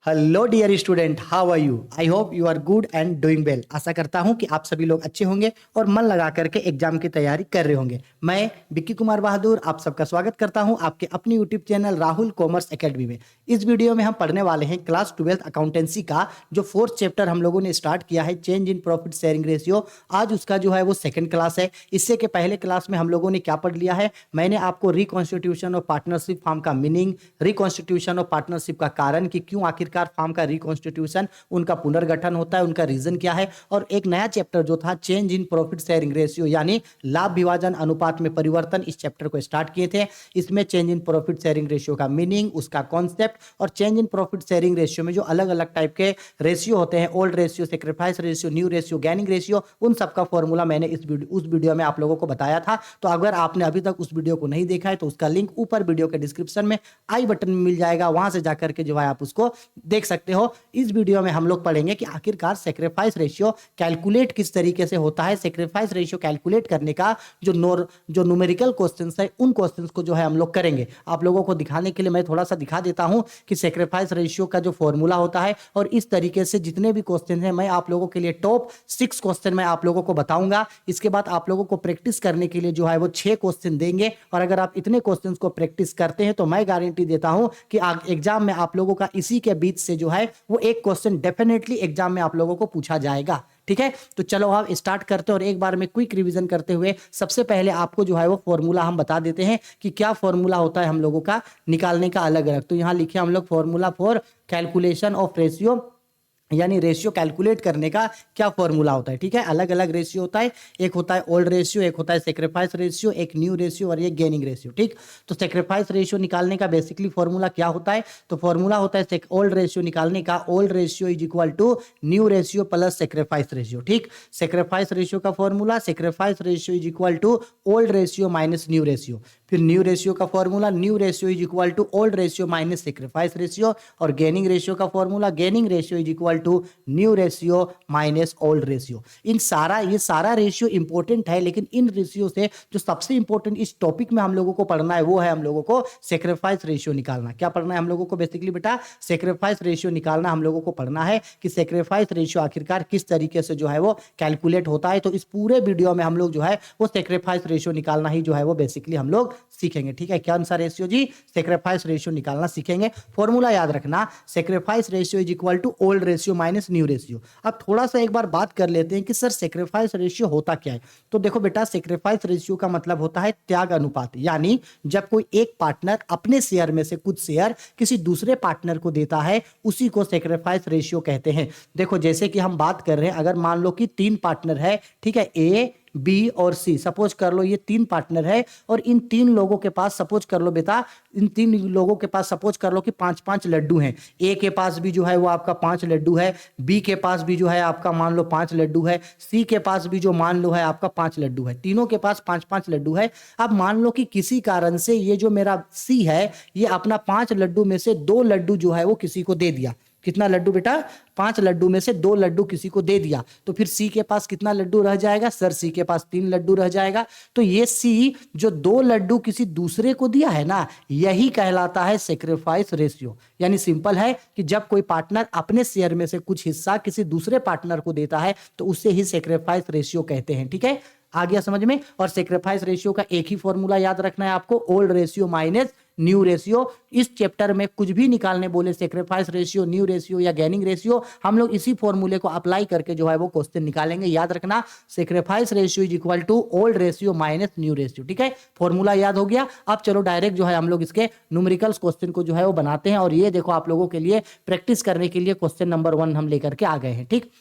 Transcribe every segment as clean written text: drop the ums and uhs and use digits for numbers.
Hello dear student, how are you? I hope you are good and doing well. आशा करता हूं कि आप सभी लोग अच्छे होंगे और मन लगा करके एग्जाम की तैयारी कर रहे होंगे। मैं विक्की कुमार बहादुर आप सबका स्वागत करता हूं आपके अपनी YouTube channel Rahul commerce academy में। इस वीडियो में हम पढ़ने वाले हैं क्लास 12th अकाउंटेंसी का जो 4th चैप्टर हम लोगों ने स्टार्ट किया है, change in profit sharing ratio. आज उसका जो है वो सेकंड क्लास है। इससे के पहले क्लास में हम लोगों ने क्या पढ़ लिया है? मैंने आपको रिकॉन्स्टिट्यूशन ऑफ पार्टनरशिप फॉर्म का मीनिंग, रिकॉन्स्टिट्यूशन ऑफ पार्टनरशिप का कारण कि क्यों आखिरकार फॉर्म का कॉन्स्टिट्यूशन, उनका पुनर्गठन होता है, उनका रीजन क्या है, और एक नया चैप्टर जो था change in profit sharing ratio यानी लाभ विभाजन अनुपात में परिवर्तन, इस चैप्टर को स्टार्ट किए थे। इसमें change in profit sharing ratio का मीनिंग, उसका कॉन्सेप्ट और change in profit sharing ratio में जो अलग अलग टाइप के रेशियो होते हैं, old ratio, sacrifice ratio, new ratio, gaining ratio, उन सबका फॉर्मूला मैंने उस वीडियो में आप लोगों को बताया था। तो अगर आपने अभी तक उस वीडियो को नहीं देखा है तो उसका लिंक ऊपर वीडियो के डिस्क्रिप्शन में आई बटन में मिल जाएगा, वहां से जाकर के जो है आप उसको देख सकते हो। इस वीडियो में हम लोग पढ़ेंगे कि आखिरकार सेक्रीफाइस रेशियो कैलकुलेट किस तरीके से होता है। सेक्रीफाइस रेशियो कैलकुलेट करने का जो न्यूमेरिकल क्वेश्चंस है, उन क्वेश्चंस को जो है हम लोग करेंगे। आप लोगों को दिखाने के लिए मैं थोड़ा सा दिखा देता हूं कि सेक्रीफाइस रेशियो का जो फॉर्मूला होता है, और इस तरीके से जितने भी क्वेश्चन हैं मैं आप लोगों के लिए टॉप 6 क्वेश्चन मैं आप लोगों को बताऊंगा। इसके बाद आप लोगों को प्रैक्टिस करने के लिए जो है वो 6 क्वेश्चन देंगे, और अगर आप इतने क्वेश्चंस को प्रैक्टिस करते हैं तो मैं गारंटी देता हूं कि एग्जाम में आप लोगों का इसी के बीच से जो है वो एक क्वेश्चन डेफिनेटली एग्जाम में आप लोगों को पूछा जाएगा। ठीक है, तो चलो आप स्टार्ट करते हैं और एक बार में क्विक रिवीजन करते हुए सबसे पहले आपको जो है वो फॉर्मूला हम बता देते हैं कि क्या फॉर्मूला होता है हम लोगों का निकालने का अलग अलग। तो यहां लिखे हम लोग formula for calculation of ratio, यानी रेशियो कैलकुलेट करने का क्या फॉर्मूला होता है। ठीक है, अलग अलग रेशियो होता है, एक होता है ओल्ड रेशियो, एक होता है सेक्रीफाइस रेशियो, एक न्यू रेशियो और ये गेनिंग रेशियो। ठीक, तो सेक्रीफाइस रेशियो निकालने का बेसिकली फॉर्मूला क्या होता है? तो फॉर्मूला होता है ओल्ड रेशियो निकालने का, old ratio is equal to new ratio plus sacrifice ratio. ठीक, सेक्रीफाइस रेशियो का formula sacrifice ratio is equal to old ratio minus new ratio. फिर न्यू रेशियो का formula new ratio is equal to old ratio minus sacrifice ratio, और gaining ratio का formula gaining ratio is equal to new ratio minus old ratio. ये सारा ratio important है, लेकिन in ratio से जो सबसे इंपॉर्टेंट इस टॉपिक में हम लोगों को पढ़ना है वो है हम लोगों को सेक्रीफाइस रेशियो निकालना। क्या पढ़ना है हम लोगों को? बेसिकली बेटा सेक्रीफाइस रेशियो निकालना हम लोगों को पढ़ना है कि सेक्रीफाइस रेशियो आखिरकार किस तरीके से जो है वो कैलकुलेट होता है। तो इस पूरे वीडियो में हम लोग जो है वो सेक्रीफाइस रेशियो निकालना ही जो है वो बेसिकली हम लोग सीखेंगे। ठीक है, कौन सा रेशियो जी? सेक्रीफाइस रेशियो निकालना सीखेंगे। फॉर्मूला याद रखना, sacrifice ratio is equal to old ratio minus new ratio. अब थोड़ा सा एक बार बात कर लेते हैं कि सर सेक्रीफाइस रेशियो होता क्या है। तो देखो बेटा, सेक्रीफाइस रेशियो का मतलब होता है त्याग अनुपात, यानी जब कोई एक पार्टनर अपने शेयर में से कुछ शेयर किसी दूसरे पार्टनर को देता है, उसी को सेक्रीफाइस रेशियो कहते हैं। देखो जैसे कि हम बात कर रहे हैं, अगर मान लो कि 3 पार्टनर है, ठीक है, ए बी और सी, सपोज कर लो ये 3 पार्टनर है, और इन 3 लोगों के पास सपोज कर लो बेटा, इन 3 लोगों के पास सपोज कर लो कि 5-5 लड्डू हैं। ए के पास भी जो है वो आपका 5 लड्डू है, बी के पास भी जो है आपका मान लो 5 लड्डू है, सी के पास भी जो मान लो है आपका 5 लड्डू है, तीनों के पास 5-5 लड्डू है। अब मान लो कि किसी कारण से ये जो मेरा सी है, ये अपना 5 लड्डू में से 2 लड्डू जो है वो किसी को दे दिया। कितना लड्डू बेटा? 5 लड्डू में से 2 लड्डू किसी को दे दिया, तो फिर सी के पास कितना लड्डू रह जाएगा? सर सी के पास 3 लड्डू रह जाएगा। तो ये सी जो 2 लड्डू किसी दूसरे को दिया है ना, यही कहलाता है सेक्रीफाइस रेशियो। यानी सिंपल है कि जब कोई पार्टनर अपने शेयर में से कुछ हिस्सा किसी दूसरे पार्टनर को देता है तो उससे ही सेक्रीफाइस रेशियो कहते हैं। ठीक है, आ गया समझ में? और सेक्रीफाइस रेशियो का एक ही फॉर्मूला याद रखना है आपको, old ratio minus new ratio. इस चैप्टर में कुछ भी निकालने बोले, सेक्रीफाइस रेशियो, न्यू रेशियो या गेनिंग रेशियो, हम लोग इसी फॉर्मूले को अप्लाई करके जो है वो क्वेश्चन निकालेंगे। याद रखना, sacrifice ratio is equal to old ratio minus new ratio. ठीक है, फॉर्मूला याद हो गया। अब चलो डायरेक्ट जो है हम लोग इसके न्यूमेरिकल्स क्वेश्चन को जो है वो बनाते हैं, और ये देखो आप लोगों के लिए प्रैक्टिस करने के लिए क्वेश्चन नंबर 1 हम लेकर के आ गए हैं। ठीक,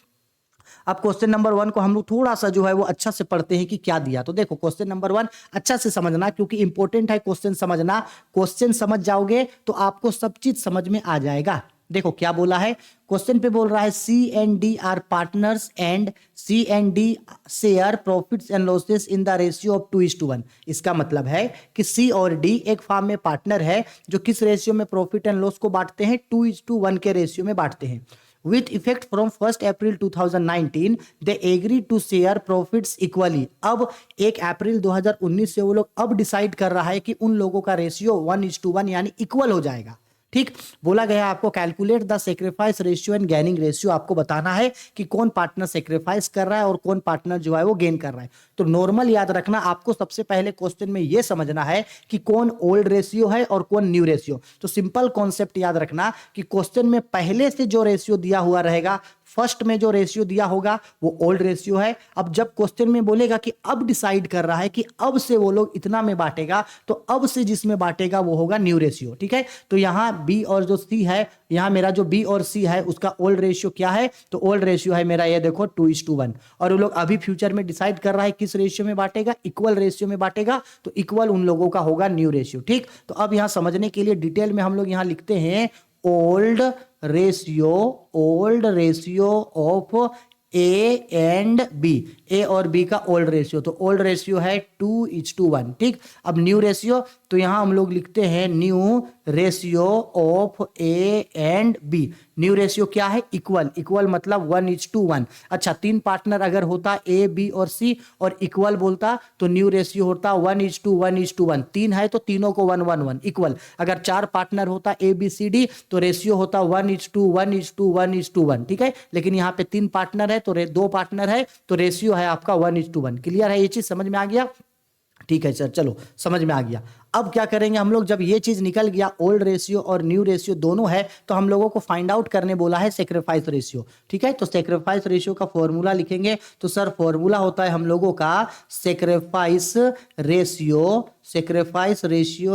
अब क्वेश्चन नंबर 1 को हम लोग थोड़ा सा जो है वो अच्छा से पढ़ते हैं कि क्या दिया। तो देखो क्वेश्चन नंबर 1 अच्छा से समझना, क्योंकि इंपॉर्टेंट है क्वेश्चन समझना। क्वेश्चन समझ जाओगे तो आपको सब चीज समझ में आ जाएगा। देखो क्या बोला है क्वेश्चन पे, बोल रहा है C and D are partners and C and D share profits and losses in the ratio of 2:1। इसका मतलब है कि सी और डी एक फर्म में पार्टनर है जो किस रेशियो में प्रॉफिट एंड लॉस को बांटते हैं? 2:1 के रेशियो में बांटते हैं। With effect from 1st April 2019, they agreed to share profits equally। अब 1 अप्रैल 2019 से वो लोग अब डिसाइड कर रहा है कि उन लोगों का रेशियो 1:1 यानी इक्वल हो जाएगा। ठीक, बोला गया आपको calculate the sacrifice ratio and gaining ratio, आपको बताना है कि कौन पार्टनर सेक्रीफाइस कर रहा है और कौन पार्टनर जो है वो गेन कर रहा है। तो नॉर्मल याद रखना, आपको सबसे पहले क्वेश्चन में ये समझना है कि कौन ओल्ड रेशियो है और कौन न्यू रेशियो। तो सिंपल कॉन्सेप्ट याद रखना कि क्वेश्चन में पहले से जो रेशियो दिया हुआ रहेगा, फर्स्ट में जो रेशियो दिया होगा वो ओल्ड रेशियो है। अब जब क्वेश्चन में बोलेगा कि अब डिसाइड कर रहा है कि अब से वो लोग इतना में बांटेगा, तो अब से जिसमें बांटेगा वो होगा न्यू रेशियो। ठीक है, तो यहां बी और जो सी है, यहां मेरा जो बी और सी है उसका ओल्ड रेशियो क्या है, तो ओल्ड रेशियो है मेरा ये देखो 2:1। और वो लोग अभी फ्यूचर में डिसाइड कर रहा है किस रेशियो में बांटेगा, इक्वल रेशियो में बांटेगा, तो इक्वल उन लोगों का होगा न्यू रेशियो। ठीक, तो अब यहां समझने के लिए डिटेल में हम लोग यहां लिखते हैं old ratio of A and B, A और बी का ओल्ड रेशियो, तो ओल्ड रेशियो है 2:1। ठीक, अब न्यू रेशियो, तो यहां हम लोग लिखते हैं new ratio of A and B. New ratio क्या है, इक्वल, इक्वल मतलब 1:1। अच्छा, तीन पार्टनर अगर होता ए बी और सी और इक्वल बोलता तो न्यू रेशियो होता 1:1:1। तीन है तो तीनों को 1:1 इक्वल। अगर चार पार्टनर होता ए बी सी डी तो रेशियो होता 1:1:1:1। ठीक है, लेकिन यहाँ पे तीन पार्टनर है तो दो पार्टनर है तो रेशियो है आपका 1:1। क्लियर है, ये चीज समझ में आ गया। ठीक है सर, चलो समझ में आ गया। अब क्या करेंगे हम लोग, जब ये चीज निकल गया ओल्ड रेशियो और न्यू रेशियो दोनों है, तो हम लोगों को फाइंड आउट करने बोला है सेक्रीफाइस रेशियो। ठीक है, तो सेक्रीफाइस रेशियो का फॉर्मूला लिखेंगे, तो सर फॉर्मूला होता है हम लोगों का sacrifice ratio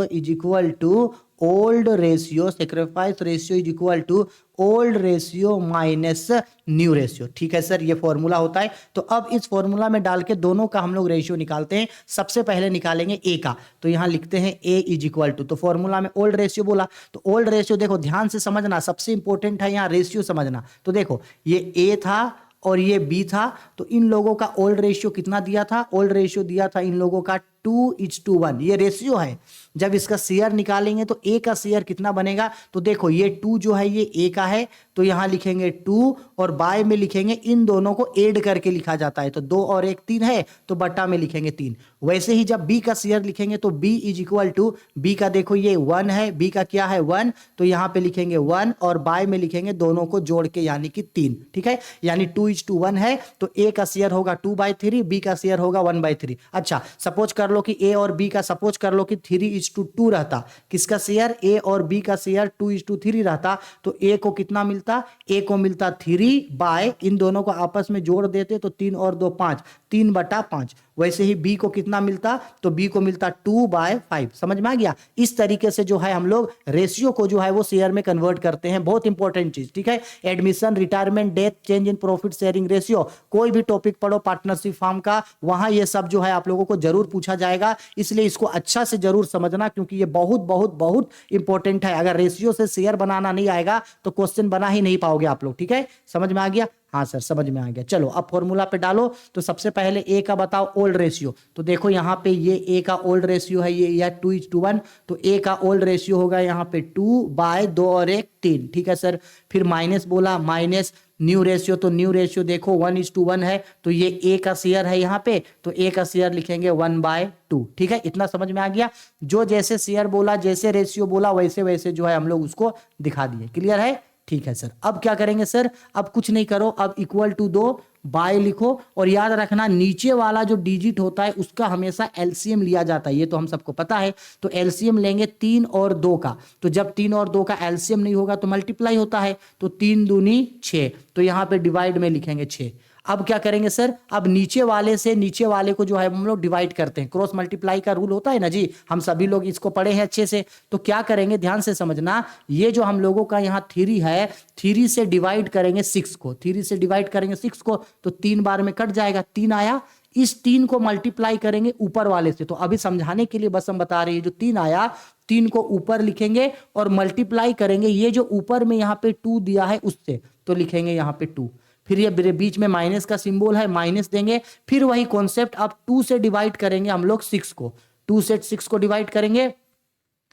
is equal to old ratio, sacrifice ratio is equal to old ratio minus new ratio. ठीक है सर, ये फॉर्मूला होता है। तो अब इस फॉर्मूला में डाल के दोनों का हम लोग रेशियो निकालते हैं। सबसे पहले निकालेंगे ए का, तो यहां लिखते हैं ए इज इक्वल टू, तो फॉर्मूला में ओल्ड रेशियो बोला, तो ओल्ड रेशियो देखो ध्यान से समझना, सबसे इंपॉर्टेंट है यहां रेशियो समझना। तो देखो ये ए था और ये बी था, तो इन लोगों का ओल्ड रेशियो कितना दिया था, ओल्ड रेशियो दिया था इन लोगों का 2:1। ये रेशियो है। जब इसका शेयर निकालेंगे तो ए का शेयर कितना बनेगा, तो देखो ये 2 जो है ये ए का है, तो यहां लिखेंगे 2 और बाय में लिखेंगे, इन दोनों को ऐड करके लिखा जाता है, तो 2 और 1 3 है, तो बटा में लिखेंगे 3। वैसे ही जब बी का शेयर लिखेंगे तो B is equal to, B का देखो ये 1 है, बी का क्या है 1, तो यहां पे लिखेंगे 1 और बाय में लिखेंगे दोनों को जोड़ के यानी कि 3। ठीक है, यानी 2:1 है, तो ए का शेयर होगा 2/3, बी का शेयर होगा 1/3। अच्छा, सपोज कर लो कि ए और बी का सपोज कर लो कि 3:2 रहता, किसका शेयर, ए और बी का शेयर 2:3 रहता, तो ए को कितना मिलता, ए को मिलता 3 बाय, इन दोनों को आपस में जोड़ देते तो 3 और 2 5, 3/5। वैसे ही बी को कितना मिलता, तो बी को मिलता 2/5। समझ में आ गया। इस तरीके से जो है हम लोग रेशियो को जो है वो शेयर में कन्वर्ट करते हैं, बहुत इंपॉर्टेंट चीज। ठीक है, admission, retirement, death, change in profit sharing ratio, कोई भी टॉपिक पढ़ो पार्टनरशिप फॉर्म का, वहां ये सब जो है आप लोगों को जरूर पूछा जाएगा, इसलिए इसको अच्छा से जरूर समझना, क्योंकि ये बहुत बहुत बहुत इंपॉर्टेंट है। अगर रेशियो से शेयर बनाना नहीं आएगा तो क्वेश्चन बना ही नहीं पाओगे आप लोग। ठीक है, समझ में आ गया। हाँ सर, समझ में आ गया। चलो अब फॉर्मूला पे डालो, तो सबसे पहले ए का बताओ ओल्ड रेशियो, तो देखो यहाँ पे ये ए का ओल्ड रेशियो है, ये 2:1, तो ए का ओल्ड रेशियो होगा यहाँ पे 2/2 और 1 3। ठीक है सर, फिर माइनस बोला, माइनस न्यू रेशियो, तो न्यू रेशियो देखो 1:1 है, तो ये ए का शेयर है यहाँ पे, तो ए का शेयर लिखेंगे 1/2। ठीक है, इतना समझ में आ गया। जो जैसे शेयर बोला, जैसे रेशियो बोला, वैसे वैसे जो है हम लोग उसको दिखा दिए। क्लियर है। ठीक है सर, अब क्या करेंगे सर, अब कुछ नहीं करो, अब इक्वल टू दो, बाय लिखो, और याद रखना नीचे वाला जो डिजिट होता है उसका हमेशा एलसीएम लिया जाता है, ये तो हम सबको पता है। तो एलसीएम लेंगे 3 और 2 का, तो जब 3 और 2 का एलसीएम नहीं होगा तो मल्टीप्लाई होता है, तो 3 दूनी 6, तो यहां पे डिवाइड में लिखेंगे 6। अब क्या करेंगे सर, अब नीचे वाले से नीचे वाले को जो है हम लोग डिवाइड करते हैं, क्रॉस मल्टीप्लाई का रूल होता है ना जी, हम सभी लोग इसको पढ़े हैं अच्छे से। तो क्या करेंगे, ध्यान से समझना, ये जो हम लोगों का यहाँ 3 है, 3 से डिवाइड करेंगे 6 को, 3 से डिवाइड करेंगे 6 को, तो 3 बार में कट जाएगा, 3 आया। इस 3 को मल्टीप्लाई करेंगे ऊपर वाले से, तो अभी समझाने के लिए बस हम बता रहे हैं, जो 3 आया, 3 को ऊपर लिखेंगे और मल्टीप्लाई करेंगे ये जो ऊपर में यहाँ पे 2 दिया है उससे, तो लिखेंगे यहाँ पे 2। फिर ये बीच में माइनस का सिंबल है, माइनस देंगे। फिर वही कॉन्सेप्ट, अब 2 से डिवाइड करेंगे हम लोग 6 को, 2 से 6 को डिवाइड करेंगे।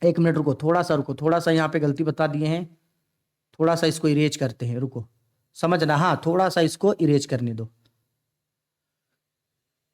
एक मिनट रुको, थोड़ा सा यहाँ पे गलती बता दिए हैं, थोड़ा सा इसको इरेज करते हैं, रुको, समझना, हाँ थोड़ा सा इसको इरेज करने दो।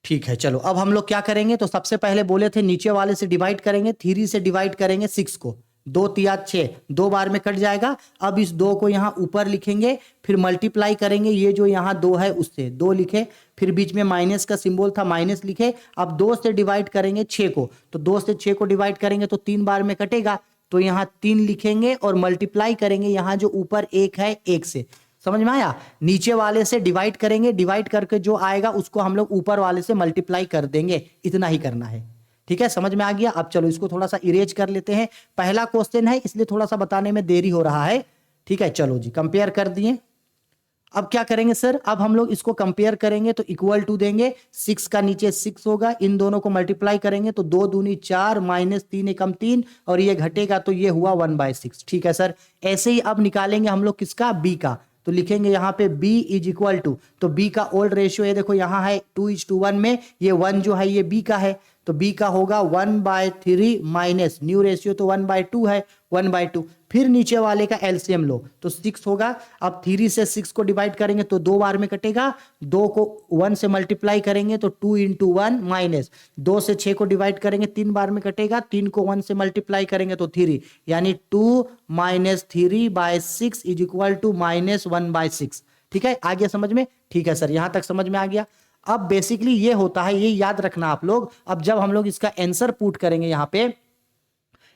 ठीक है, चलो अब हम लोग क्या करेंगे, तो सबसे पहले बोले थे नीचे वाले से डिवाइड करेंगे, 3 से डिवाइड करेंगे 6 को, 2 तिया 6, 2 बार में कट जाएगा। अब इस 2 को यहाँ ऊपर लिखेंगे, फिर मल्टीप्लाई करेंगे ये जो यहाँ 2 है उससे, 2 लिखे, फिर बीच में माइनस का सिंबल था माइनस लिखे। अब 2 से डिवाइड करेंगे 6 को, तो 2 से 6 को डिवाइड करेंगे तो 3 बार में कटेगा, तो यहाँ 3 लिखेंगे और मल्टीप्लाई करेंगे यहाँ जो ऊपर 1 है 1 से। समझ में आया? नीचे वाले से डिवाइड करेंगे, डिवाइड करके जो आएगा उसको हम लोग ऊपर वाले से मल्टीप्लाई कर देंगे, इतना ही करना है। ठीक है, समझ में आ गया? अब चलो इसको थोड़ा सा इरेज कर लेते हैं। पहला क्वेश्चन है इसलिए थोड़ा सा बताने में देरी हो रहा है। ठीक है, चलो जी कंपेयर कर दिए। अब क्या करेंगे सर? अब हम लोग इसको कंपेयर करेंगे तो इक्वल टू देंगे, 6 का नीचे 6 होगा, इन दोनों को मल्टीप्लाई करेंगे तो 2 दूनी 4 माइनस 3 एकम 3 और ये घटेगा तो ये हुआ 1/6। ठीक है सर, ऐसे ही अब निकालेंगे हम लोग किसका? बी का, तो लिखेंगे यहाँ पे b इज इक्वल टू, तो b का ओल्ड रेशियो है, देखो यहाँ है 2:1 में, ये 1 जो है ये b का है, तो b का होगा 1/3 माइनस न्यू रेशियो तो 1/2 है, 1/2। फिर नीचे वाले का एलसीएम लो तो 6 होगा। अब 3 से 6 को डिवाइड करेंगे तो 2 बार में कटेगा, 2 को 1 से मल्टीप्लाई करेंगे तो 2 × 1 माइनस 2 से 6 को डिवाइड करेंगे 3 बार में कटेगा, 3 को 1 से मल्टीप्लाई करेंगे तो 3, यानी 2 - 3/6 इज इक्वल टू -1/6। ठीक है, आ गया समझ में? ठीक है सर, यहां तक समझ में आ गया। अब बेसिकली ये होता है, ये याद रखना आप लोग। अब जब हम लोग इसका आंसर पुट करेंगे, यहाँ पे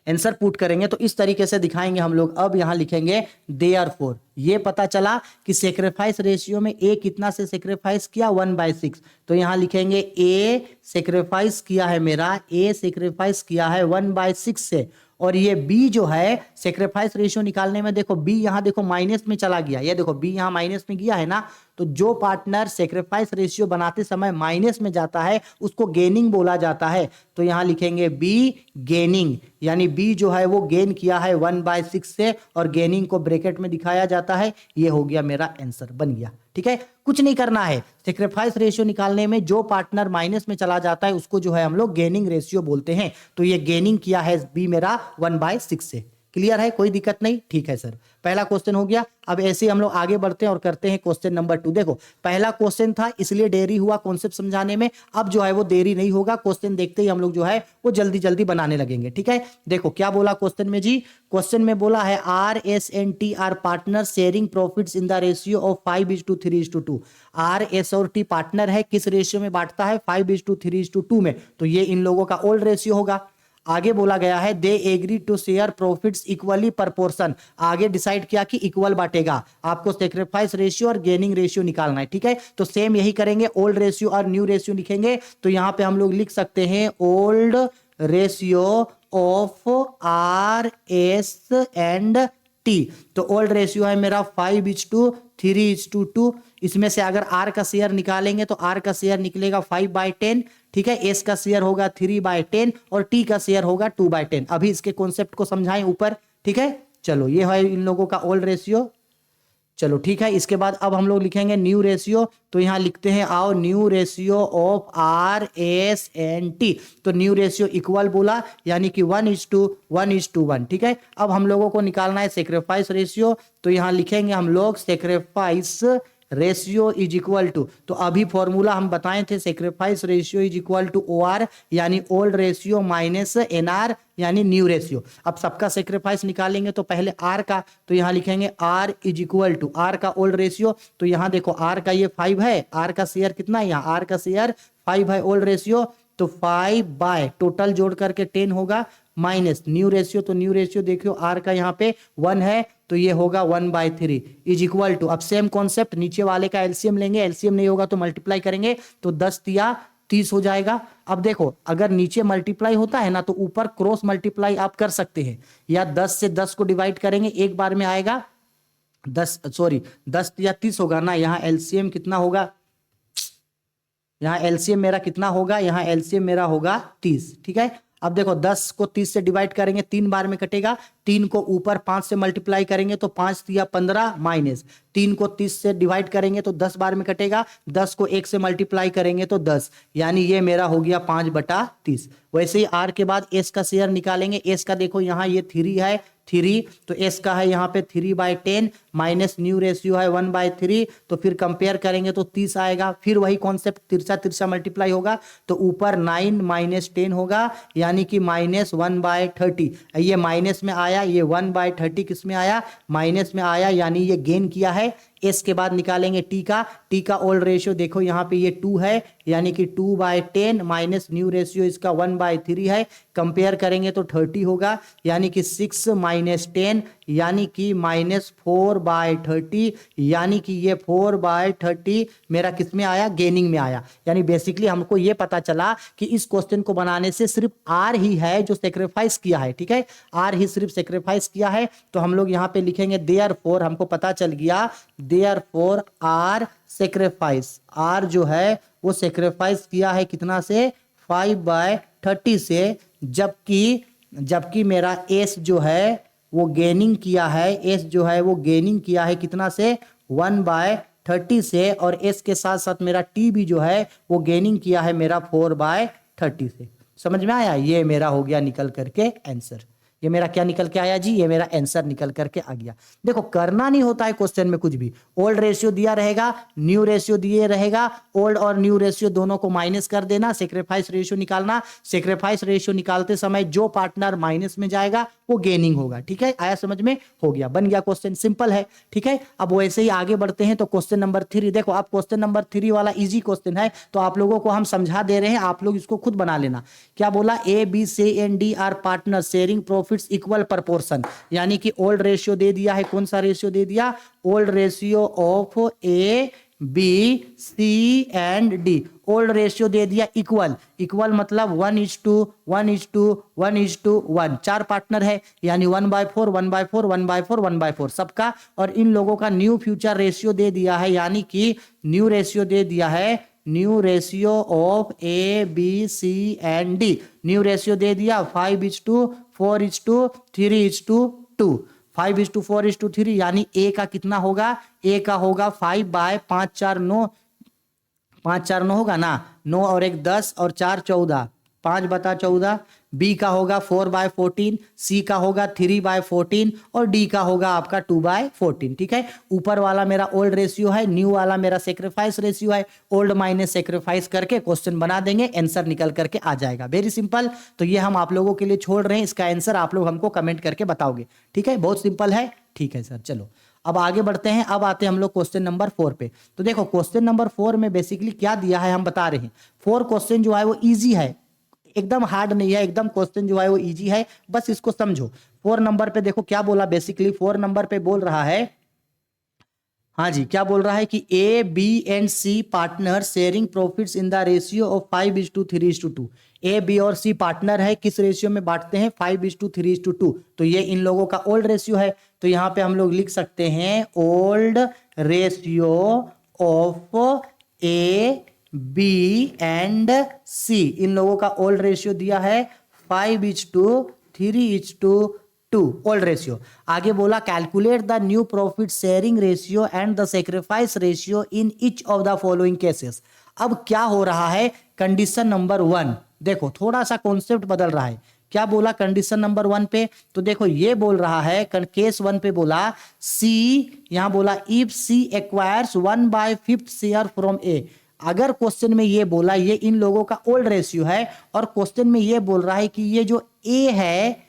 आंसर पुट करेंगे तो इस तरीके से दिखाएंगे हम लोग। अब यहां लिखेंगे देयरफॉर, ये पता चला कि सेक्रीफाइस रेशियो में ए कितना से सेक्रीफाइस किया? 1/6, तो यहां लिखेंगे ए सेक्रीफाइस किया है मेरा, ए सेक्रीफाइस किया है 1/6 से। और ये बी जो है सेक्रीफाइस रेशियो निकालने में, देखो बी यहां देखो माइनस में चला गया, ये देखो बी यहां माइनस में गया है ना, तो जो पार्टनर सेक्रीफाइस रेशियो बनाते समय माइनस में जाता है उसको गेनिंग बोला जाता है। तो यहां लिखेंगे बी गेनिंग, यानी बी जो है वो गेन किया है 1/6 से, और गेनिंग को ब्रैकेट में दिखाया जाता है। ये हो गया मेरा आंसर, बन गया। ठीक है, कुछ नहीं करना है। सेक्रीफाइस रेशियो निकालने में जो पार्टनर माइनस में चला जाता है उसको जो है हम लोग गेनिंग रेशियो बोलते हैं। तो ये गेनिंग किया है बी मेरा 1/6 से। क्लियर है? कोई दिक्कत नहीं? ठीक है सर, पहला क्वेश्चन हो गया। अब ऐसे हम लोग आगे बढ़ते हैं और करते हैं क्वेश्चन नंबर 2। देखो पहला क्वेश्चन था इसलिए देरी हुआ कॉन्सेप्ट समझाने में, अब जो है वो देरी नहीं होगा, क्वेश्चन देखते ही हम लोग जो है वो जल्दी जल्दी बनाने लगेंगे। ठीक है, देखो क्या बोला क्वेश्चन में जी। क्वेश्चन में बोला है are S and T R partner sharing profits in the ratio of 5:3:2। R S और टी पार्टनर है, किस रेशियो में बांटता है? 5:3:2 में, तो ये इन लोगों का ओल्ड रेशियो होगा। आगे बोला गया है they agree to share profits equally proportion, आगे डिसाइड किया कि इक्वल बांटेगा। आपको सेक्रीफाइस रेशियो और गेनिंग रेशियो निकालना है। ठीक है, तो सेम यही करेंगे, ओल्ड रेशियो और न्यू रेशियो लिखेंगे। तो यहां पे हम लोग लिख सकते हैं old ratio of R S and T. तो ओल्ड रेशियो है मेरा 5:3:2। इसमें से अगर आर का शेयर निकालेंगे तो आर का शेयर निकलेगा 5/10। ठीक है, एस का शेयर होगा 3/10 और टी का शेयर होगा 2/10। अभी इसके कॉन्सेप्ट को समझाएं ऊपर। ठीक है, चलो ये है इन लोगों का ओल्ड रेशियो। चलो ठीक है, इसके बाद अब हम लोग लिखेंगे न्यू रेशियो। तो यहां लिखते हैं आओ new ratio of R S and T. तो न्यू रेशियो इक्वल बोला, यानी कि 1:1:1। ठीक है, अब हम लोगों को निकालना है सेक्रीफाइस रेशियो। तो यहां लिखेंगे हम लोग sacrifice ratio is equal to, तो अभी फॉर्मूला हम बताए थे, sacrifice ratio is equal to OR, यानी ओल्ड रेशियो माइनस NR यानी न्यू रेशियो। अब सबका सेक्रीफाइस निकालेंगे तो पहले R का, तो यहां लिखेंगे R is equal to R का ओल्ड रेशियो। तो यहां देखो R का ये 5 है, R का शेयर कितना है? यहाँ R का शेयर 5 है ओल्ड रेशियो, तो 5 बाय टोटल जोड़ करके 10 होगा माइनस न्यू रेशियो। तो न्यू रेशियो देखियो R का यहाँ पे 1 है, तो ये होगा 1/3 इज इक्वल टू, अब सेम कॉन्सेप्ट, नीचे वाले का एलसीएम लेंगे, एलसीएम नहीं होगा तो मल्टीप्लाई करेंगे, तो 10 तिया 30 हो जाएगा। अब देखो अगर नीचे मल्टीप्लाई होता है ना तो ऊपर क्रॉस मल्टीप्लाई आप कर सकते हैं, या 10 से 10 को डिवाइड करेंगे एक बार में आएगा 10 तिया 30 होगा ना। यहाँ एलसीएम कितना होगा? यहाँ एलसीएम मेरा कितना होगा? यहाँ एलसीएम मेरा होगा 30। ठीक है, अब देखो 10 को 30 से डिवाइड करेंगे 3 बार में कटेगा, 3 को ऊपर 5 से मल्टीप्लाई करेंगे तो 5 तिया 15 माइनस 3 को 30 से डिवाइड करेंगे तो 10 बार में कटेगा, 10 को 1 से मल्टीप्लाई करेंगे तो 10, यानी ये मेरा हो गया 5/30। वैसे ही R के बाद S का शेयर निकालेंगे। S का देखो यहाँ ये 3 है 3, तो एस का है यहाँ पे 3/10 माइनस न्यू रेशियो है 1/3, तो फिर कंपेयर करेंगे तो 30 आएगा। फिर वही कॉन्सेप्ट, तिरछा तिरछा मल्टीप्लाई होगा तो ऊपर 9 माइनस 10 होगा, यानी कि माइनस 1/30। ये माइनस में आया, ये 1/30 किस में आया, माइनस में आया, यानी ये गेन किया है। एस के बाद निकालेंगे टी का ओल्ड रेशियो, देखो यहाँ पे ये 2 है, यानी कि 2/10 माइनस न्यू रेशियो इसका 1/3 है, कंपेयर करेंगे तो 30 होगा, यानी कि 6 माइनस 10 यानी कि माइनस 4/30, यानी कि ये 4/30 मेरा किस में आया, गेनिंग में आया। यानी बेसिकली हमको ये पता चला कि इस क्वेश्चन को बनाने से सिर्फ आर ही है जो सेक्रीफाइस किया है, ठीक है, आर ही सिर्फ सेक्रीफाइस किया है। तो हम लोग यहाँ पे लिखेंगे देयरफॉर, हमको पता चल गया देयरफॉर आर सेक्रीफाइस, आर जो है वो सेक्रीफाइस किया है कितना से, 5/30 से, जबकि मेरा एस जो है वो गेनिंग किया है, एस जो है वो गेनिंग किया है कितना से, 1/30 से, और एस के साथ साथ मेरा टी भी जो है वो गेनिंग किया है मेरा 4/30 से। समझ में आया, ये मेरा हो गया निकल करके आंसर। ये मेरा क्या निकल के आया जी, ये मेरा आंसर निकल करके आ गया। देखो करना नहीं होता है क्वेश्चन में कुछ भी, ओल्ड रेशियो दिया रहेगा, न्यू रेशियो दिए रहेगा, ओल्ड और न्यू रेशियो दोनों को माइनस कर देना, सेक्रीफाइस रेशियो निकालना, सेक्रीफाइस रेशियो निकालते समय जो पार्टनर माइनस में जाएगा वो गेनिंग होगा, ठीक है, आया समझ में, हो गया, बन गया क्वेश्चन, सिंपल है, ठीक है। अब वैसे ही आगे बढ़ते हैं तो क्वेश्चन नंबर 3 देखो, आप क्वेश्चन नंबर 3 वाला इजी क्वेश्चन है, तो आप लोगों को हम समझा दे रहे हैं, आप लोग इसको खुद बना लेना। क्या बोला, A B C and D are partner sharing profits equal proportion, यानी कि ओल्ड रेशियो दे दिया है, कौन सा रेशियो दे दिया, old ratio of A B C and D, old ratio दे दिया इक्वल, इक्वल मतलब 1:1:1:1:1, 4 पार्टनर है, यानी 1/4 1/4 1/4 1/4 सबका, और इन लोगों का न्यू फ्यूचर रेशियो दे दिया है, यानी कि न्यू रेशियो दे दिया है, new ratio of A B C and D, new ratio दे दिया 5:4:3:2, 5:4:3, यानी ए का कितना होगा, ए का होगा 5/5 5 4 9 होगा ना, 9 और 1 10 और 4 14, 5/14, बी का होगा 4/14, सी का होगा 3/14 और डी का होगा आपका 2/14, ठीक है। ऊपर वाला मेरा ओल्ड रेशियो है, न्यू वाला मेरा सेक्रीफाइस रेशियो है, ओल्ड माइनस सेक्रीफाइस करके क्वेश्चन बना देंगे, आंसर निकल करके आ जाएगा, वेरी सिंपल। तो ये हम आप लोगों के लिए छोड़ रहे हैं, इसका आंसर आप लोग हमको कमेंट करके बताओगे, ठीक है, बहुत सिंपल है, ठीक है सर। चलो अब आगे बढ़ते हैं, अब आते हैं हम लोग क्वेश्चन नंबर 4 पे। तो देखो क्वेश्चन नंबर 4 में बेसिकली क्या दिया है हम बता रहे हैं। 4 क्वेश्चन जो है वो इजी है, एकदम हार्ड नहीं है, एकदम क्वेश्चन जो है वो इजी है, बस इसको समझो। 4 नंबर पे देखो क्या बोला, बेसिकली 4 नंबर पे बोल रहा है, हाँ जी, क्या बोल रहा है कि A B and C partner sharing profits in the ratio of 5:3:2, A B और सी पार्टनर है, किस रेशियो में बांटते हैं, 5:3:2, तो ये इन लोगों का ओल्ड रेशियो है, तो यहां पे हम लोग लिख सकते हैं old ratio of A B and C, इन लोगों का ओल्ड रेशियो दिया है 5:3:2, ओल्ड रेशियो। आगे बोला calculate the new profit sharing ratio and the sacrifice ratio in each of the following cases. अब क्या हो रहा है, कंडीशन नंबर 1 देखो, थोड़ा सा कॉन्सेप्ट बदल रहा है। क्या बोला कंडीशन नंबर 1 पे, तो देखो ये बोल रहा है, केस 1 पे बोला सी, यहां बोला if C acquires 1/5 share from A, अगर क्वेश्चन में ये बोला ये इन लोगों का ओल्ड रेशियो है, और क्वेश्चन में ये बोल रहा है कि ये जो ए है,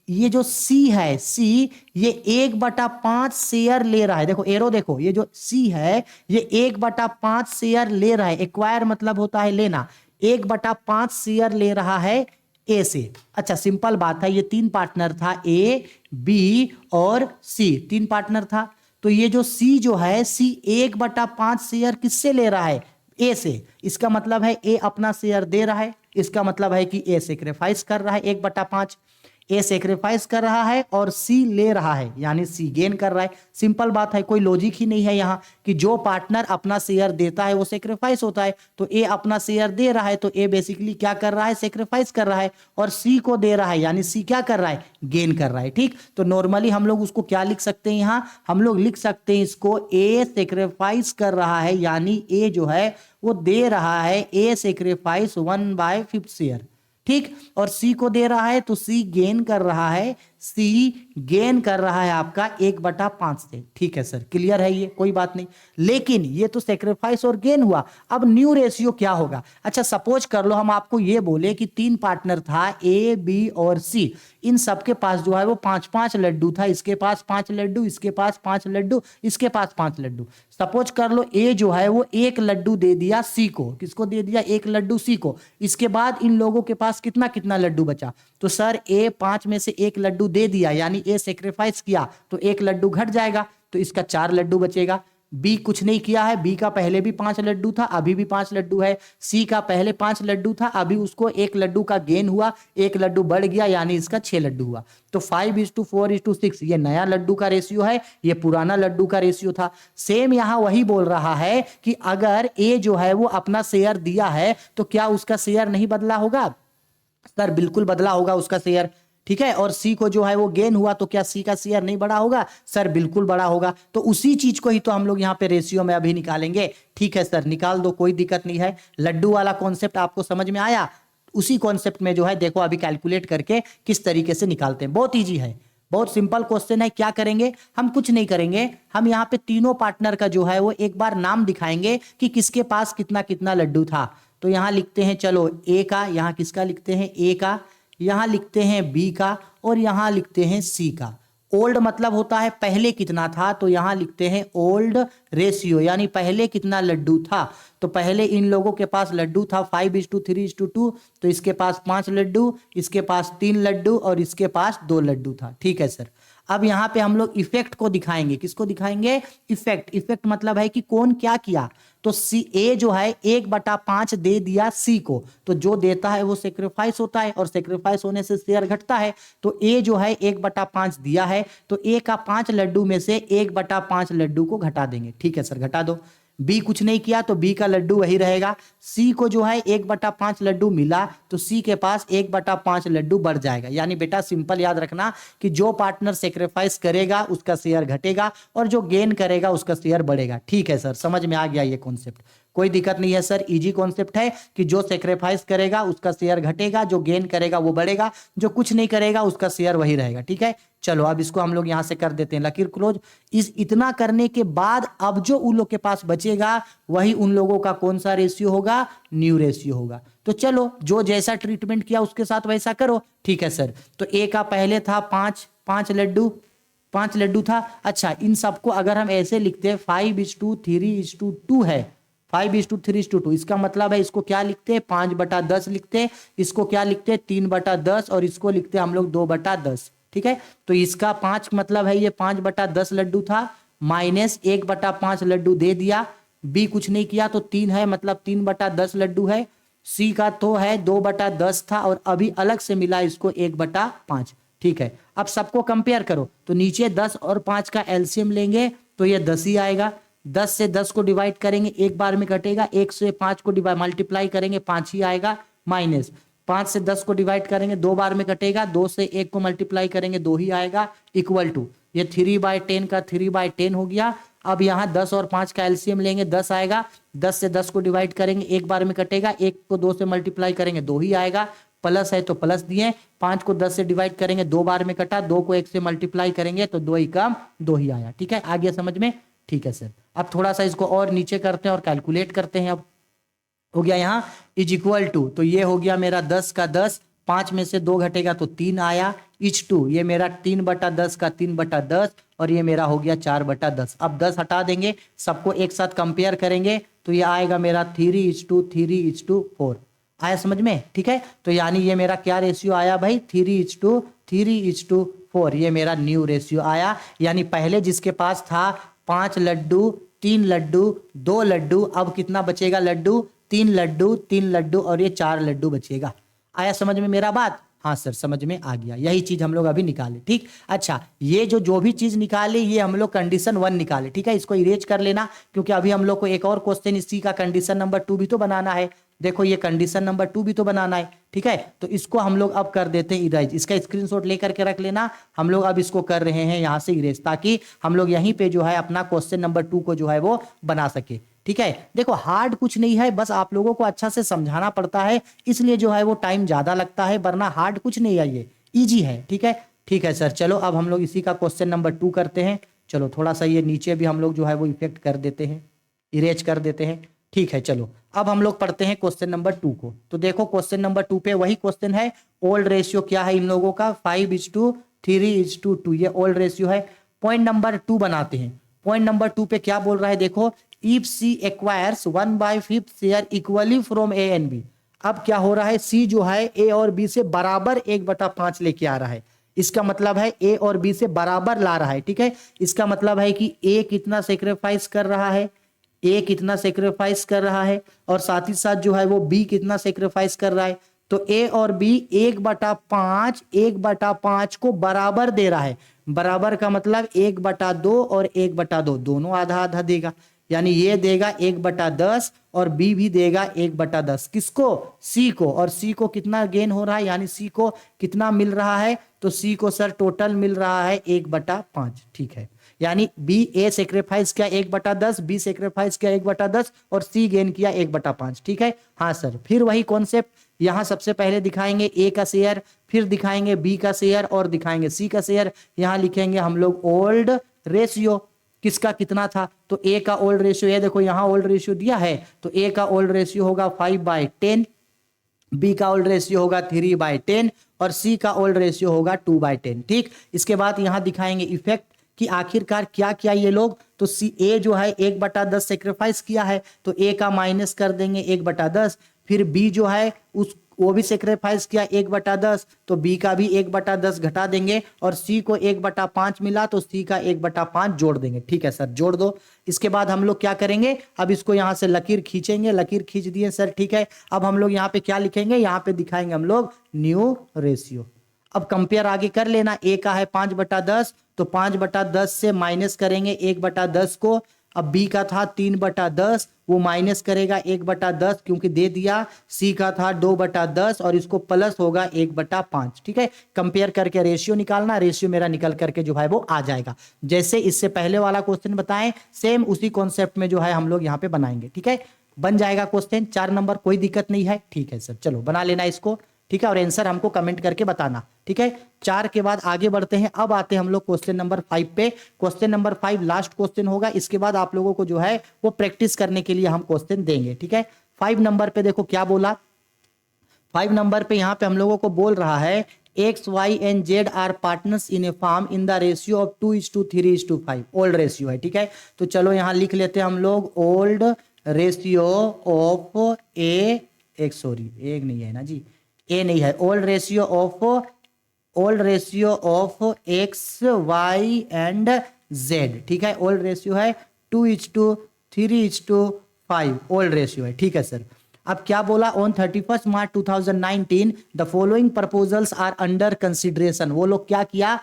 ये जो सी है, सी ये 1/5 शेयर ले रहा है, देखो एरो देखो, ये जो सी है ये 1/5 शेयर ले रहा है, एक्वायर मतलब होता है लेना, 1/5 शेयर ले रहा है ए से। अच्छा सिंपल बात है, ये 3 पार्टनर था, ए बी और सी, 3 पार्टनर था, तो ये जो सी जो है, सी 1/5 शेयर किससे ले रहा है, ए से, इसका मतलब है ए अपना शेयर दे रहा है, इसका मतलब है कि ए सेक्रीफाइस कर रहा है 1/5, ए सेक्रीफाइस कर रहा है और सी ले रहा है, यानी सी गेन कर रहा है। सिंपल बात है, कोई लॉजिक ही नहीं है यहां कि जो पार्टनर अपना शेयर देता है वो सेक्रीफाइस होता है, तो ए अपना शेयर दे रहा है, तो ए बेसिकली क्या कर रहा है, सेक्रीफाइस कर रहा है, और सी को दे रहा है, यानी सी क्या कर रहा है, गेन कर रहा है, ठीक। तो नॉर्मली हम लोग उसको क्या लिख सकते हैं, यहां हम लोग लिख सकते हैं इसको ए सेक्रीफाइस कर रहा है, यानी ए जो है वो दे रहा है, ए सेक्रीफाइस 1/5 शेयर, ठीक, और सी को दे रहा है तो सी गेन कर रहा है, सी गेन कर रहा है आपका 1/5 से। ठीक है सर, क्लियर है ये, कोई बात नहीं। लेकिन ये तो सेक्रीफाइस और गेन हुआ, अब न्यू रेशियो क्या होगा? अच्छा सपोज कर लो हम आपको ये बोले कि 3 पार्टनर था ए बी और सी, इन सबके पास जो है वो 5-5 लड्डू था, इसके पास 5 लड्डू, इसके पास 5 लड्डू, इसके पास 5 लड्डू। सपोज कर लो ए जो है वो 1 लड्डू दे दिया सी को, किसको दे दिया? 1 लड्डू सी को। इसके बाद इन लोगों के पास कितना कितना लड्डू बचा? तो सर ए 5 में से 1 लड्डू दे दिया, यानी ए सेक्रीफाइस किया तो 1 लड्डू घट जाएगा, तो इसका 4 लड्डू बचेगा। बी कुछ नहीं किया है, बी का पहले भी 5 लड्डू था, अभी भी 5 लड्डू है। सी का पहले 5 लड्डू था, अभी उसको 1 लड्डू का गेन हुआ, 1 लड्डू बढ़ गया, यानी इसका 6 लड्डू हुआ। तो 5:4:6 ये नया लड्डू का रेशियो है, ये पुराना लड्डू का रेशियो था। सेम यहां वही बोल रहा है कि अगर ए जो है वो अपना शेयर दिया है तो क्या उसका शेयर नहीं बदला होगा? सर बिल्कुल बदला होगा उसका शेयर। ठीक है, और सी को जो है वो गेन हुआ तो क्या सी का शेयर नहीं बढ़ा होगा? सर बिल्कुल बढ़ा होगा। तो उसी चीज को ही तो हम लोग यहाँ पे रेशियो में अभी निकालेंगे। ठीक है सर, निकाल दो, कोई दिक्कत नहीं है। लड्डू वाला कॉन्सेप्ट आपको समझ में आया? उसी कॉन्सेप्ट में जो है देखो अभी कैलकुलेट करके किस तरीके से निकालते हैं। बहुत ईजी है, बहुत सिंपल क्वेश्चन है। क्या करेंगे हम? कुछ नहीं करेंगे, हम यहाँ पे तीनों पार्टनर का जो है वो एक बार नाम दिखाएंगे कि किसके पास कितना कितना लड्डू था। तो यहाँ लिखते हैं चलो ए का, यहाँ किसका लिखते हैं? ए का, यहाँ लिखते हैं बी का, और यहाँ लिखते हैं सी का। ओल्ड मतलब होता है पहले कितना था, तो यहाँ लिखते हैं ओल्ड रेशियो, यानी पहले कितना लड्डू था। तो पहले इन लोगों के पास लड्डू था 5:3:2, तो इसके पास 5 लड्डू, इसके पास 3 लड्डू और इसके पास 2 लड्डू था। ठीक है सर, अब यहाँ पे हम लोग इफेक्ट को दिखाएंगे। किसको दिखाएंगे? इफेक्ट। इफेक्ट मतलब है कि कौन क्या किया। तो सी ए जो है 1/5 दे दिया सी को, तो जो देता है वो सेक्रीफाइस होता है, और सेक्रीफाइस होने से शेयर घटता है। तो ए जो है 1/5 दिया है, तो ए का 5 लड्डू में से 1/5 लड्डू को घटा देंगे। ठीक है सर, घटा दो। बी कुछ नहीं किया तो बी का लड्डू वही रहेगा। सी को जो है 1/5 लड्डू मिला, तो सी के पास 1/5 लड्डू बढ़ जाएगा। यानी बेटा सिंपल याद रखना कि जो पार्टनर सेक्रीफाइस करेगा उसका शेयर घटेगा, और जो गेन करेगा उसका शेयर बढ़ेगा। ठीक है सर, समझ में आ गया ये कॉन्सेप्ट? कोई दिक्कत नहीं है सर, इजी कॉन्सेप्ट है कि जो सेक्रीफाइस करेगा उसका शेयर घटेगा, जो गेन करेगा वो बढ़ेगा, जो कुछ नहीं करेगा उसका शेयर वही रहेगा। ठीक है, चलो अब इसको हम लोग यहां से कर देते हैं लकीर क्लोज। इतना करने के बाद अब जो उन लोग के पास बचेगा वही उन लोगों का कौन सा रेशियो होगा? न्यू रेशियो होगा। तो चलो जो जैसा ट्रीटमेंट किया उसके साथ वैसा करो। ठीक है सर, तो ए का पहले था 5 लड्डू, 5 लड्डू था। अच्छा, इन सबको अगर हम ऐसे लिखते हैं 5:3:2 है, 5:3:2, इसका मतलब है इसको क्या लिखते हैं? 5/10 लिखते हैं। इसको क्या लिखते हैं? 3/10, और इसको लिखते हैं हम लोग 2/10। ठीक है, तो इसका 5 मतलब है ये 5/10 लड्डू था, माइनस 1/5 लड्डू दे दिया। बी कुछ नहीं किया तो 3 है, मतलब 3/10 लड्डू है। सी का तो है 2/10 था, और अभी अलग से मिला इसको 1/5। ठीक है, अब सबको कंपेयर करो, तो नीचे 10 और 5 का एलसीएम लेंगे तो ये 10 ही आएगा। 10 से 10 को डिवाइड करेंगे, एक बार में कटेगा। 1 से 5 को मल्टीप्लाई करेंगे, 5 ही आएगा। माइनस 5 से 10 को डिवाइड करेंगे, 2 बार में कटेगा। 2 से 1 को मल्टीप्लाई करेंगे, 2 ही आएगा। इक्वल टू ये 3/10 का 3/10 हो गया। अब यहाँ 10 और 5 का एलसीएम लेंगे, 10 आएगा। 10 से 10 को डिवाइड करेंगे, एक बार में कटेगा। 1 को 2 से मल्टीप्लाई करेंगे, 2 ही आएगा। प्लस है तो प्लस दिए। 5 को 10 से डिवाइड करेंगे, 2 बार में कटा। 2 को 1 से मल्टीप्लाई करेंगे तो 2 ही कम 2 ही आया। ठीक है, आ गया समझ में? ठीक है सर, अब थोड़ा सा इसको और नीचे करते हैं और कैलकुलेट करते हैं। अब हो गया यहाँ इज इक्वल टू, तो ये हो गया मेरा 10 का 10, 5 में से 2 घटेगा तो 3 आया। इच टू ये मेरा 3/10 का 3/10, और ये मेरा हो गया 4/10। अब 10 हटा देंगे, सबको एक साथ कंपेयर करेंगे तो ये आएगा मेरा 3:4 आया समझ में? ठीक है, तो यानी ये मेरा क्या रेशियो आया भाई? 3:4 ये मेरा न्यू रेशियो आया। यानी पहले जिसके पास था 5 लड्डू, 3 लड्डू, 2 लड्डू, अब कितना बचेगा लड्डू? 3 लड्डू, 3 लड्डू, और ये 4 लड्डू बचेगा। आया समझ में मेरा बात? हाँ सर, समझ में आ गया। यही चीज हम लोग अभी निकाले। ठीक, अच्छा ये जो भी चीज निकाले ये हम लोग कंडीशन 1 निकाले। ठीक है, इसको इरेज कर लेना, क्योंकि अभी हम लोग को एक और क्वेश्चन इसी का कंडीशन नंबर 2 भी तो बनाना है। देखो ये कंडीशन नंबर 2 भी तो बनाना है। ठीक है, तो इसको हम लोग अब कर देते हैं इरेज। इसका स्क्रीनशॉट लेकर के रख लेना। हम लोग अब इसको कर रहे हैं यहाँ से इरेज, ताकि हम लोग यहीं पे जो है अपना क्वेश्चन नंबर 2 को जो है वो बना सके। ठीक है। देखो हार्ड कुछ नहीं है, बस आप लोगों को अच्छा से समझाना पड़ता है, इसलिए जो है वो टाइम ज्यादा लगता है, वरना हार्ड कुछ नहीं है, ये इजी है। ठीक है, ठीक है सर। चलो अब हम लोग इसी का क्वेश्चन नंबर 2 करते हैं। चलो थोड़ा सा ये नीचे भी हम लोग जो है वो इफेक्ट कर देते हैं, इरेज कर देते हैं। ठीक है, चलो अब हम लोग पढ़ते हैं क्वेश्चन नंबर 2 को। तो देखो क्वेश्चन नंबर 2 पे वही क्वेश्चन है, ओल्ड रेशियो क्या है इन लोगों का, 5:3:2। ये ओल्ड रेशियो है। पॉइंट नंबर 2 बनाते हैं। पॉइंट नंबर 2 पे क्या बोल रहा है, देखो if C acquires 1/5 share equally from A and B. अब क्या हो रहा है, सी जो है ए और बी से बराबर 1/5 लेके आ रहा है। इसका मतलब है ए और बी से बराबर ला रहा है। ठीक है, इसका मतलब है कि ए कितना सेक्रीफाइस कर रहा है, ए कितना सेक्रीफाइस कर रहा है, और साथ ही साथ जो है वो बी कितना सेक्रीफाइस कर रहा है। तो ए और बी 1/5 को बराबर दे रहा है। बराबर का मतलब 1/2 और 1/2 दोनों आधा आधा देगा, यानी ये देगा 1/10 और बी भी देगा 1/10। किसको, सी को। और सी को कितना गेन हो रहा है, यानी सी को कितना मिल रहा है, तो सी को सर टोटल मिल रहा है 1/5। ठीक है, यानी बी ए सेक्रीफाइस किया 1/10, बी सेक्रीफाइस किया 1/10 और सी गेन किया 1/5। ठीक है, हाँ सर। फिर वही कॉन्सेप्ट, यहां सबसे पहले दिखाएंगे ए का शेयर, फिर दिखाएंगे बी का शेयर और दिखाएंगे सी का शेयर। यहां लिखेंगे हम लोग ओल्ड रेशियो, किसका कितना था, तो ए का ओल्ड रेशियो, ये देखो यहां ओल्ड रेशियो दिया है, तो ए का ओल्ड रेशियो होगा 5/10, बी का ओल्ड रेशियो होगा 3/10 और सी का ओल्ड रेशियो होगा 2/10। ठीक, इसके बाद यहां दिखाएंगे इफेक्ट कि आखिरकार क्या किया ये लोग, तो सी ए जो है 1/10 सेक्रीफाइस किया है, तो ए का माइनस कर देंगे 1/10। फिर बी जो है उस वो भी सेक्रीफाइस किया 1/10, तो बी का भी 1/10 घटा देंगे, और सी को 1/5 मिला तो सी का 1/5 जोड़ देंगे। ठीक है सर, जोड़ दो। इसके बाद हम लोग क्या करेंगे, अब इसको यहां से लकीर खींचेंगे, लकीर खींच दिए सर। ठीक है, अब हम लोग यहाँ पे क्या लिखेंगे, यहाँ पे दिखाएंगे हम लोग न्यू रेशियो। अब कंपेयर आगे कर लेना, ए का है 5/10, तो 5/10 से माइनस करेंगे 1/10 को। अब बी का था 3/10, वो माइनस करेगा 1/10 क्योंकि दे दिया। सी का था 2/10 और इसको प्लस होगा 1/5। ठीक है, कंपेयर करके रेशियो निकालना, रेशियो मेरा निकल करके जो है वो आ जाएगा। जैसे इससे पहले वाला क्वेश्चन बताएं, सेम उसी कॉन्सेप्ट में जो है हम लोग यहाँ पे बनाएंगे। ठीक है, बन जाएगा क्वेश्चन 4 नंबर, कोई दिक्कत नहीं है। ठीक है सर, चलो बना लेना इसको। ठीक है, और आंसर हमको कमेंट करके बताना। ठीक है, 4 के बाद आगे बढ़ते हैं। अब आते हैं हम लोग क्वेश्चन नंबर 5 पे। क्वेश्चन नंबर 5 लास्ट क्वेश्चन होगा, इसके बाद आप लोगों को जो है वो प्रैक्टिस करने के लिए हम क्वेश्चन देंगे। ठीक है, 5 नंबर पे देखो क्या बोला। 5 नंबर पे यहाँ पे हम लोगों को बोल रहा है X Y and Z are partners in a firm in the ratio of 2:3:5। Old ratio है। ठीक है, तो चलो यहाँ लिख लेते हैं हम लोग ओल्ड रेशियो ऑफ ए, एक सॉरी एक नहीं है ना जी, ए नहीं है, old ratio of X Y and Z. ठीक है, ओल्ड रेशियो है 2:3:5 ओल्ड रेशियो है। ठीक है सर, अब क्या बोला, on 31 March 2019 the following proposals are under consideration. वो लोग क्या किया,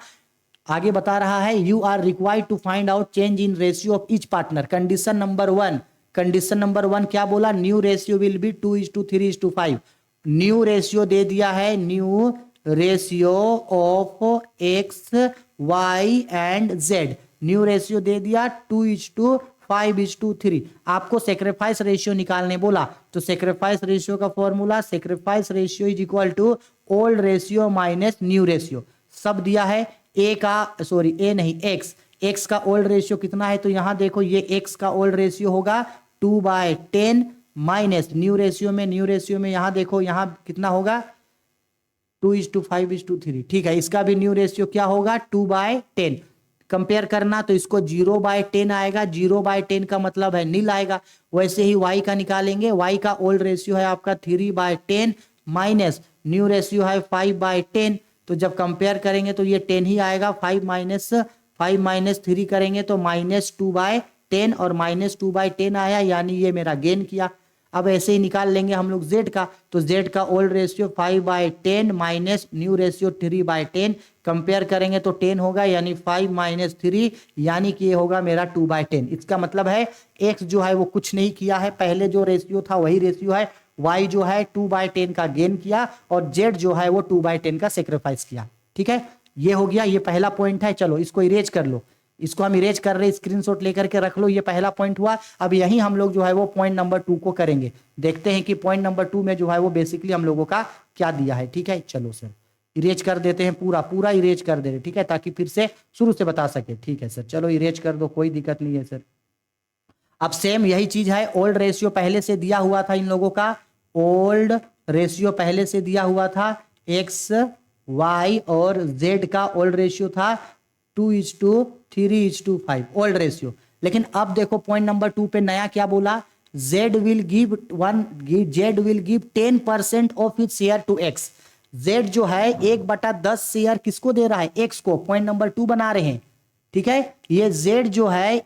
आगे बता रहा है you are required to find out change in ratio of each partner. Condition number 1, condition number 1 क्या बोला, new ratio will be 2:3:5। New ratio दे दिया है, new ratio of X Y and Z, new ratio दे दिया 2:5:3। आपको sacrifice ratio निकालने बोला, तो सेक्रीफाइस रेशियो का formula, sacrifice ratio is equal to old ratio minus new ratio. सब दिया है, ए नहीं एक्स का ओल्ड रेशियो कितना है, तो यहां देखो ये एक्स का ओल्ड रेशियो होगा 2/10 माइनस न्यू रेशियो में यहां देखो यहां कितना होगा 2:5:3। ठीक है, इसका भी न्यू रेशियो क्या होगा 2/10। कंपेयर करना तो इसको 0/10 आएगा, 0/10 का मतलब है नील आएगा। वैसे ही y का निकालेंगे, y का ओल्ड रेशियो है आपका 3/10 माइनस न्यू रेशियो है 5/10, तो जब कंपेयर करेंगे तो ये 10 ही आएगा। 5 माइनस 3 करेंगे तो -2/10 और -2/10 आया, यानी ये मेरा गेन किया। अब ऐसे ही निकाल लेंगे हम लोग z का, तो z का old ratio 5/10 minus new ratio 3/10, compare करेंगे तो 10 होगा, यानी 5 माइनस 3, यानी कि ये होगा मेरा 2/10। इसका मतलब है x जो है वो कुछ नहीं किया है, पहले जो रेशियो था वही रेशियो है। y जो है 2/10 का गेन किया और z जो है वो 2/10 का सेक्रीफाइस किया। ठीक है, ये हो गया, ये पहला पॉइंट है। चलो इसको इरेज कर लो। इसको हम इरेज कर रहे हैं, स्क्रीनशॉट लेकर के रख लो, ये पहला पॉइंट हुआ। अब यही हम लोग जो है वो पॉइंट नंबर 2 को करेंगे। देखते हैं कि पॉइंट नंबर 2 में जो है वो बेसिकली हम लोगों का क्या दिया है। ठीक है, चलो सर इरेज कर देते हैं, पूरा पूरा इरेज कर दे रहे, ठीक है, ताकि फिर से शुरू से बता सके। ठीक है सर, चलो इरेज कर दो, कोई दिक्कत नहीं है सर। अब सेम यही चीज है, ओल्ड रेशियो पहले से दिया हुआ था इन लोगों का, ओल्ड रेशियो पहले से दिया हुआ था, एक्स वाई और जेड का ओल्ड रेशियो था 2:3:5 ओल्ड रेशियो। लेकिन अब देखो पॉइंट नंबर 2 पे नया क्या बोला, Z will give 10% of it share to X. Z जो है 1/10 शेयर किसको दे रहा है, एक्स को, पॉइंट नंबर 2 बना रहे हैं। ठीक है, ये जेड जो है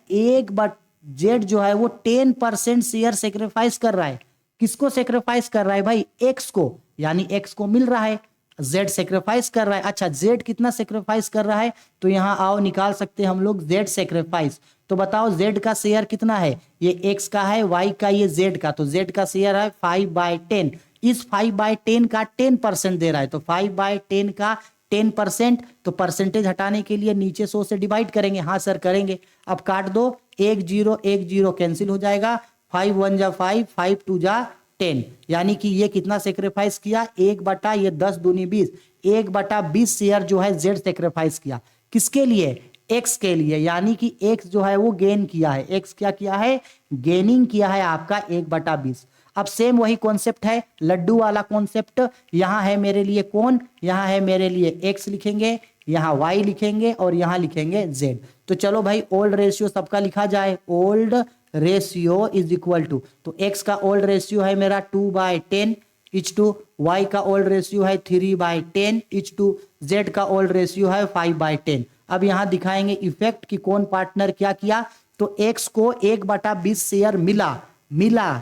जेड जो है वो 10% शेयर सेक्रीफाइस कर रहा है। किसको सेक्रीफाइस कर रहा है भाई, एक्स को, यानी एक्स को मिल रहा है, जेड सेक्रीफाइस कर रहा है। अच्छा, जेड कितना सेक्रीफाइस कर रहा है, तो यहां आओ निकाल सकते हैं हम लोग जेड सेक्रीफाइस। तो बताओ जेड का शेयर कितना है, ये एक्स का है, वाई का ये जेड का, तो जेड का शेयर है 5/10। इस 5/10 का 10% दे रहा है, तो 5/10 का 10%, तो परसेंटेज हटाने के लिए नीचे 100 से डिवाइड करेंगे। हाँ सर करेंगे। अब काट दो, 1 0 1 0 कैंसिल हो जाएगा, 5 1 जा 5, 5 2 जा 10, यानी कि ये कितना सेक्रीफाइस किया, 1/10 दूनी 20, 1/20 शेयर जो है जेड सेक्रीफाइस किया। किसके लिए, एक्स के लिए, यानी कि एक्स जो है वो गेन किया है। एक्स क्या किया है, गेनिंग किया है आपका 1/20। अब सेम वही कॉन्सेप्ट है, लड्डू वाला कॉन्सेप्ट। यहां है मेरे लिए कौन, यहां है मेरे लिए एक्स लिखेंगे, यहां वाई लिखेंगे और यहां लिखेंगे जेड। तो चलो भाई ओल्ड रेशियो सबका लिखा जाए, old ratio is equal to, तो एक्स का ओल्ड रेशियो है मेरा 2/10 इच टू, वाई का ओल्ड रेशियो है 3/10 इच टू, जेड का ओल्ड रेशियो है 5/10। अब यहां दिखाएंगे इफेक्ट कि कौन पार्टनर क्या किया। तो एक्स को 1/20 शेयर मिला,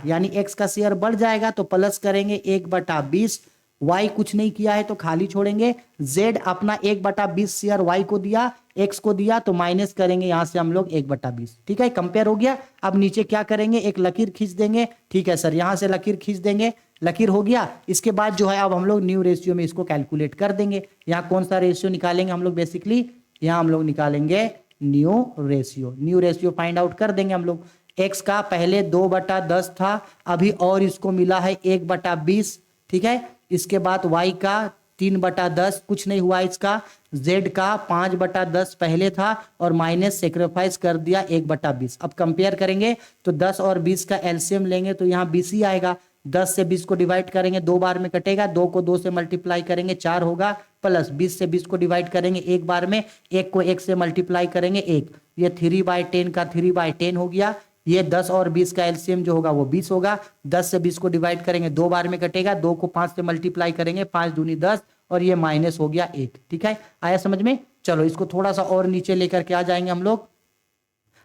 यानी एक्स का शेयर बढ़ जाएगा तो प्लस करेंगे 1/20, वाई कुछ नहीं किया है तो खाली छोड़ेंगे, जेड अपना 1/20 शेयर वाई को दिया, एक्स को दिया, तो माइनस करेंगे यहां से हम लोग 1/20। ठीक है, कंपेयर हो गया। अब नीचे क्या करेंगे, एक लकीर खींच देंगे। ठीक है सर, यहां से लकीर खींच देंगे, लकीर हो गया। इसके बाद जो है अब हम लोग न्यू रेशियो में इसको कैलकुलेट कर देंगे। यहाँ कौन सा रेशियो निकालेंगे हम लोग, बेसिकली यहाँ हम लोग निकालेंगे new ratio. New ratio find out कर देंगे हम लोग। एक्स का पहले 2/10 था, अभी और इसको मिला है 1/20। ठीक है, इसके बाद वाई का 3/10, कुछ नहीं हुआ इसका। जेड का 5/10 पहले था और माइनस सेक्रीफाइस कर दिया 1/20। अब कंपेयर करेंगे तो 10 और 20 का एलसीएम लेंगे तो यहाँ 20 ही आएगा। 10 से 20 को डिवाइड करेंगे, 2 बार में कटेगा, 2 को 2 से मल्टीप्लाई करेंगे 4 होगा, प्लस 20 से 20 को डिवाइड करेंगे एक बार में, 1 को 1 से मल्टीप्लाई करेंगे 1, ये 3/10 का 3/10 हो गया। ये 10 और 20 का एलसीएम जो होगा वो 20 होगा। 10 से 20 को डिवाइड करेंगे, 2 बार में कटेगा, 2 को 5 से मल्टीप्लाई करेंगे, 5 दूनी 10 और ये माइनस हो गया 1। ठीक है, आया समझ में। चलो इसको थोड़ा सा और नीचे लेकर के आ जाएंगे हम लोग।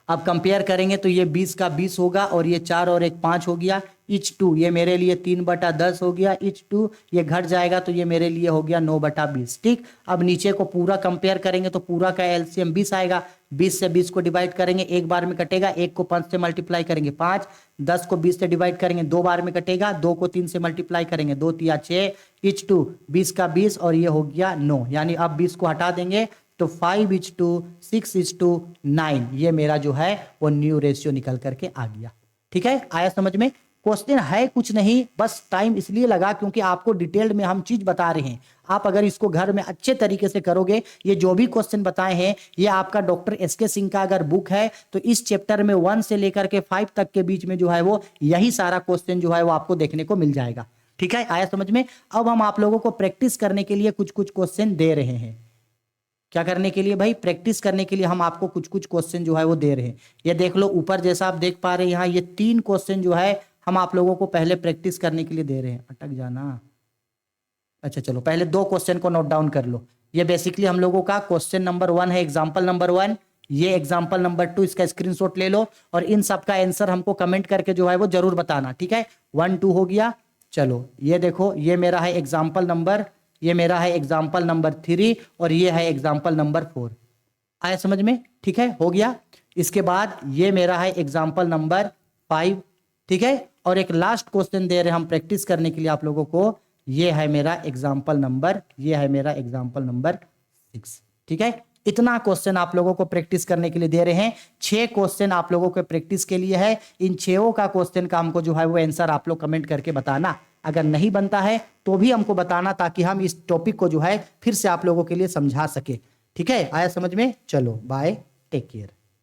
अब कंपेयर करेंगे तो ये 20 का 20 होगा और ये 4 और 1 5 हो गया, इच टू ये मेरे लिए 3/10 हो गया, इच टू ये घट जाएगा तो ये मेरे लिए हो गया 9/20। ठीक, अब नीचे को पूरा कंपेयर करेंगे तो पूरा का एलसीएम 20 आएगा। 20 से 20 को डिवाइड करेंगे, एक बार में कटेगा, 1 को 5 से मल्टीप्लाई करेंगे 5, 10 को 20 से डिवाइड करेंगे, 2 बार में कटेगा, 2 को 3 से मल्टीप्लाई करेंगे, 2 3 6, इच टू 20 का 20 और ये हो गया 9, यानी अब 20 को हटा देंगे तो 5:6:9 ये मेरा जो है वो न्यू रेशियो निकल करके आ गया। ठीक है, आया समझ में। क्वेश्चन है कुछ नहीं, बस टाइम इसलिए लगा क्योंकि आपको डिटेल्ड में हम चीज बता रहे हैं। आप अगर इसको घर में अच्छे तरीके से करोगे, ये जो भी क्वेश्चन बताए हैं ये आपका डॉक्टर एसके सिंह का अगर बुक है तो इस चैप्टर में 1 से लेकर के 5 तक के बीच में जो है वो यही सारा क्वेश्चन जो है वो आपको देखने को मिल जाएगा। ठीक है, आया समझ में। अब हम आप लोगों को प्रैक्टिस करने के लिए कुछ कुछ क्वेश्चन दे रहे हैं। क्या करने के लिए भाई, प्रैक्टिस करने के लिए हम आपको कुछ कुछ क्वेश्चन जो है वो दे रहे हैं। ये देख लो ऊपर जैसा आप देख पा रहे हैं, यहाँ ये 3 क्वेश्चन जो है हम आप लोगों को पहले प्रैक्टिस करने के लिए दे रहे हैं। अटक जाना, अच्छा चलो पहले 2 क्वेश्चन को नोट डाउन कर लो। ये बेसिकली हम लोगों का क्वेश्चन नंबर 1 है, एग्जाम्पल नंबर 1, ये एग्जाम्पल नंबर 2, इसका स्क्रीनशॉट ले लो और इन सब का आंसर हमको कमेंट करके जो है वो जरूर बताना। ठीक है, 1 2 हो गया। चलो ये देखो, ये मेरा है एग्जाम्पल नंबर, ये मेरा है एग्जाम्पल नंबर 3 और ये है एग्जाम्पल नंबर 4। आया समझ में। ठीक है, हो गया। इसके बाद ये मेरा है एग्जाम्पल नंबर 5। ठीक है, और एक लास्ट क्वेश्चन दे रहे हैं हम प्रैक्टिस करने के लिए आप लोगों को, ये है मेरा एग्जाम्पल नंबर, ये है मेरा एग्जाम्पल नंबर 6। ठीक है, इतना क्वेश्चन आप लोगों को प्रैक्टिस करने के लिए दे रहे हैं। 6 क्वेश्चन आप लोगों को प्रैक्टिस के लिए है। इन 6 का क्वेश्चन का हमको जो है वो आंसर आप लोग कमेंट करके बताना। अगर नहीं बनता है तो भी हमको बताना, ताकि हम इस टॉपिक को जो है फिर से आप लोगों के लिए समझा सके। ठीक है, आया समझ में? चलो बाय, टेक केयर।